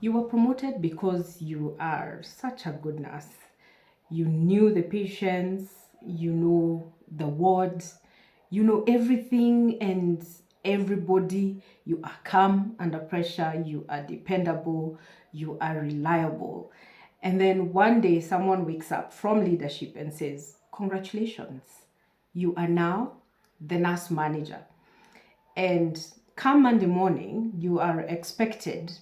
You were promoted because you are such a good nurse. You knew the patients, you know the wards, you know everything and everybody. You are calm under pressure, you are dependable, you are reliable. And then one day someone wakes up from leadership and says, congratulations, you are now the nurse manager. And come Monday morning, you are expected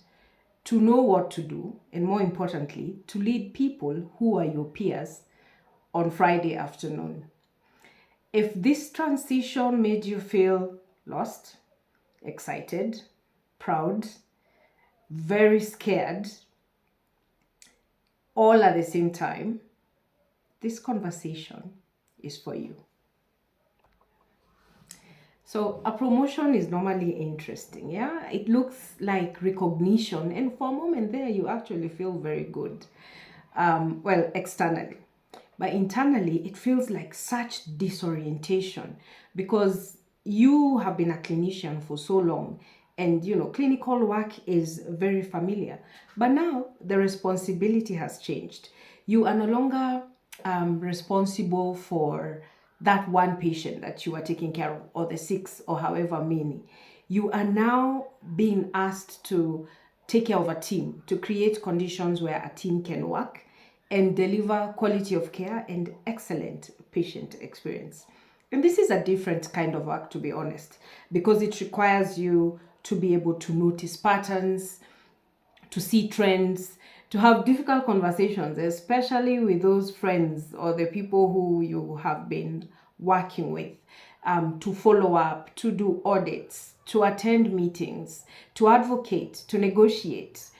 to know what to do, and more importantly, to lead people who are your peers on Friday afternoon. If this transition made you feel lost, excited, proud, very scared, all at the same time, this conversation is for you. So a promotion is normally interesting, yeah? It looks like recognition, and for a moment there, you actually feel very good. Well, externally. But internally, it feels like such disorientation because you have been a clinician for so long, and clinical work is very familiar. But now the responsibility has changed. You are no longer responsible for that one patient that you are taking care of, or the six, or however many. You are now being asked to take care of a team, to create conditions where a team can work and deliver quality of care and excellent patient experience. And this is a different kind of work, to be honest, because it requires you to be able to notice patterns, to see trends, to have difficult conversations, especially with those friends or the people who you have been working with, to follow up, to do audits, to attend meetings, to advocate, to negotiate,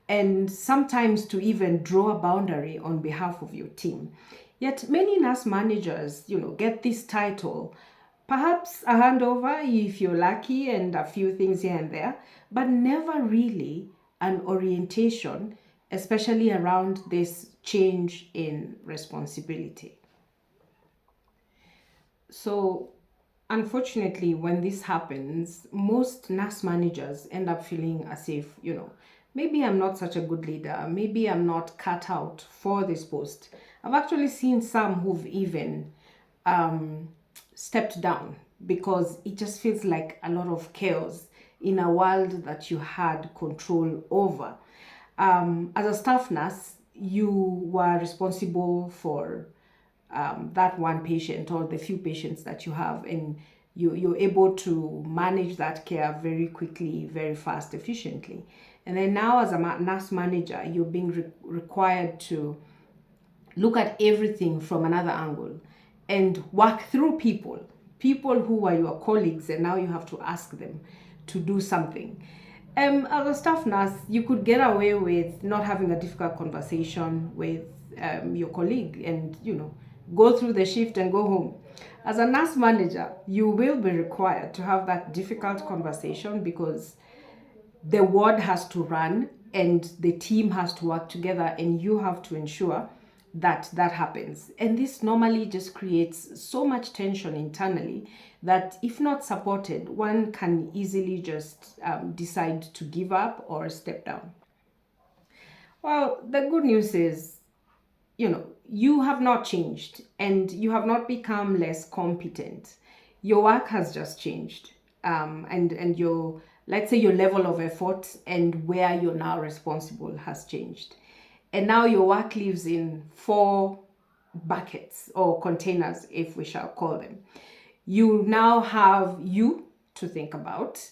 and sometimes to even draw a boundary on behalf of your team. Yet many nurse managers, get this title, perhaps a handover if you're lucky and a few things here and there, but never really an orientation, especially around this change in responsibility. So, unfortunately, when this happens, most nurse managers end up feeling as if, maybe I'm not such a good leader, maybe I'm not cut out for this post. I've actually seen some who've even stepped down because it just feels like a lot of chaos in a world that you had control over. As a staff nurse, you were responsible for that one patient or the few patients that you have, and you're able to manage that care very quickly, very fast, efficiently. And then now as a nurse manager, you're being required to look at everything from another angle and work through people who are your colleagues, and now you have to ask them to do something. As a staff nurse, you could get away with not having a difficult conversation with your colleague and go through the shift and go home. As a nurse manager, you will be required to have that difficult conversation because the ward has to run and the team has to work together, and you have to ensure that that happens. And this normally just creates so much tension internally that if not supported, one can easily just decide to give up or step down. Well, the good news is, you have not changed and you have not become less competent. Your work has just changed. And your, let's say, your level of effort and where you're now responsible has changed. And now your work lives in four buckets or containers, if we shall call them. You now have you to think about,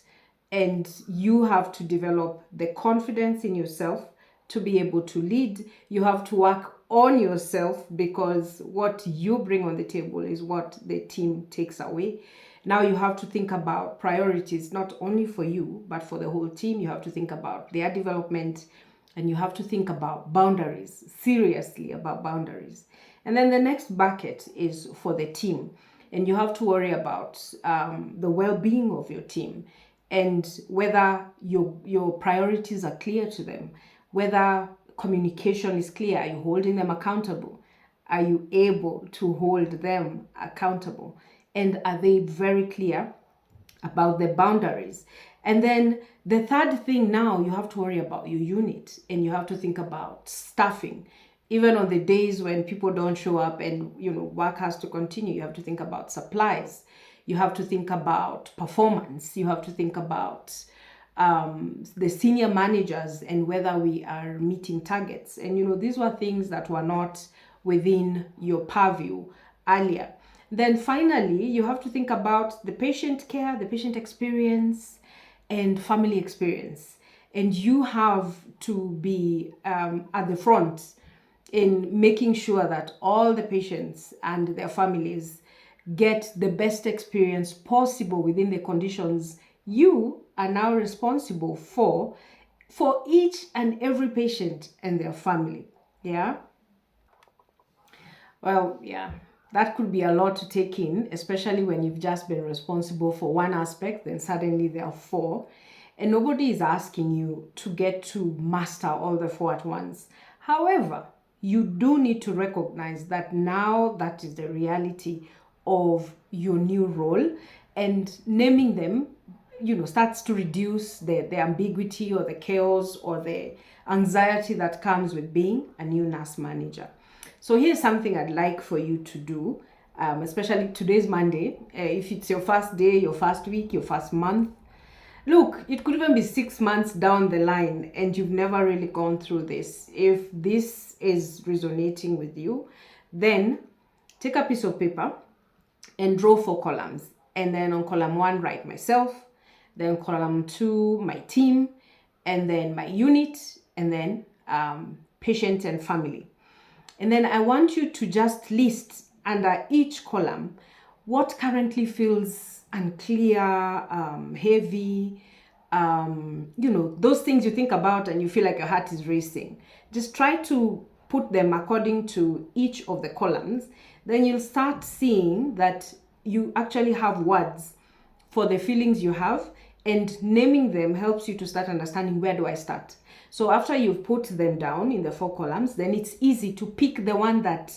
and you have to develop the confidence in yourself to be able to lead. You have to work on yourself because what you bring on the table is what the team takes away. Now you have to think about priorities, not only for you, but for the whole team. You have to think about their development, and you have to think about boundaries, seriously about boundaries. And then the next bucket is for the team. And you have to worry about the well-being of your team and whether your priorities are clear to them, whether communication is clear. Are you holding them accountable? Are you able to hold them accountable? And are they very clear about the boundaries? And then the third thing, now you have to worry about your unit, and you have to think about staffing. Even on the days when people don't show up and work has to continue, you have to think about supplies. You have to think about performance. You have to think about the senior managers and whether we are meeting targets. And these were things that were not within your purview earlier. Then finally, you have to think about the patient care, the patient experience, and family experience. And you have to be at the front in making sure that all the patients and their families get the best experience possible within the conditions you are now responsible for each and every patient and their family. Yeah. Well, yeah, that could be a lot to take in, especially when you've just been responsible for one aspect, then suddenly there are four, and nobody is asking you to get to master all the four at once. However, you do need to recognize that now that is the reality of your new role, and naming them starts to reduce the ambiguity or the chaos or the anxiety that comes with being a new nurse manager. So here's something I'd like for you to do, especially today's Monday. If it's your first day, your first week, your first month, look, it could even be 6 months down the line and you've never really gone through this. If this is resonating with you, then take a piece of paper and draw 4 columns. And then on column 1, write myself. Then column 2, my team. And then my unit. And then patient and family. And then I want you to just list under each column what currently feels unclear, heavy, those things you think about and you feel like your heart is racing. Just try to put them according to each of the columns. Then you'll start seeing that you actually have words for the feelings you have, and naming them helps you to start understanding, where do I start? So after you've put them down in the 4 columns, then it's easy to pick the one that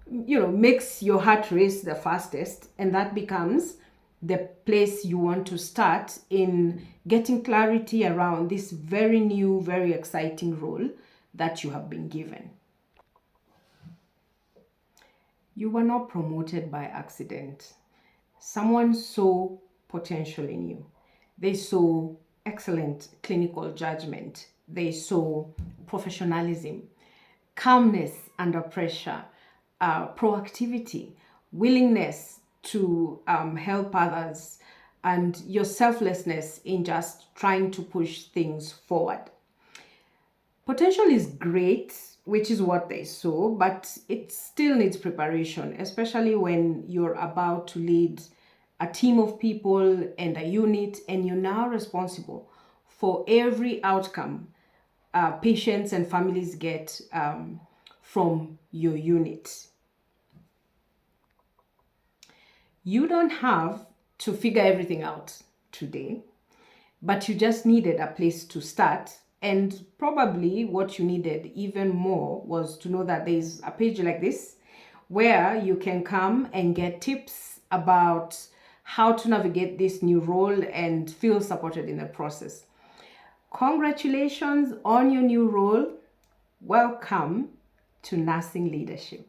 makes your heart race the fastest, and that becomes the place you want to start in getting clarity around this very new, very exciting role that you have been given. You were not promoted by accident. Someone saw potential in you. They saw excellent clinical judgment. They saw professionalism, calmness under pressure, proactivity, willingness to help others, and your selflessness in just trying to push things forward. Potential is great, which is what they saw, but it still needs preparation, especially when you're about to lead a team of people and a unit, and you're now responsible for every outcome patients and families get from your unit. You don't have to figure everything out today, but you just needed a place to start. And probably what you needed even more was to know that there's a page like this where you can come and get tips about how to navigate this new role and feel supported in the process. Congratulations on your new role. Welcome to nursing leadership.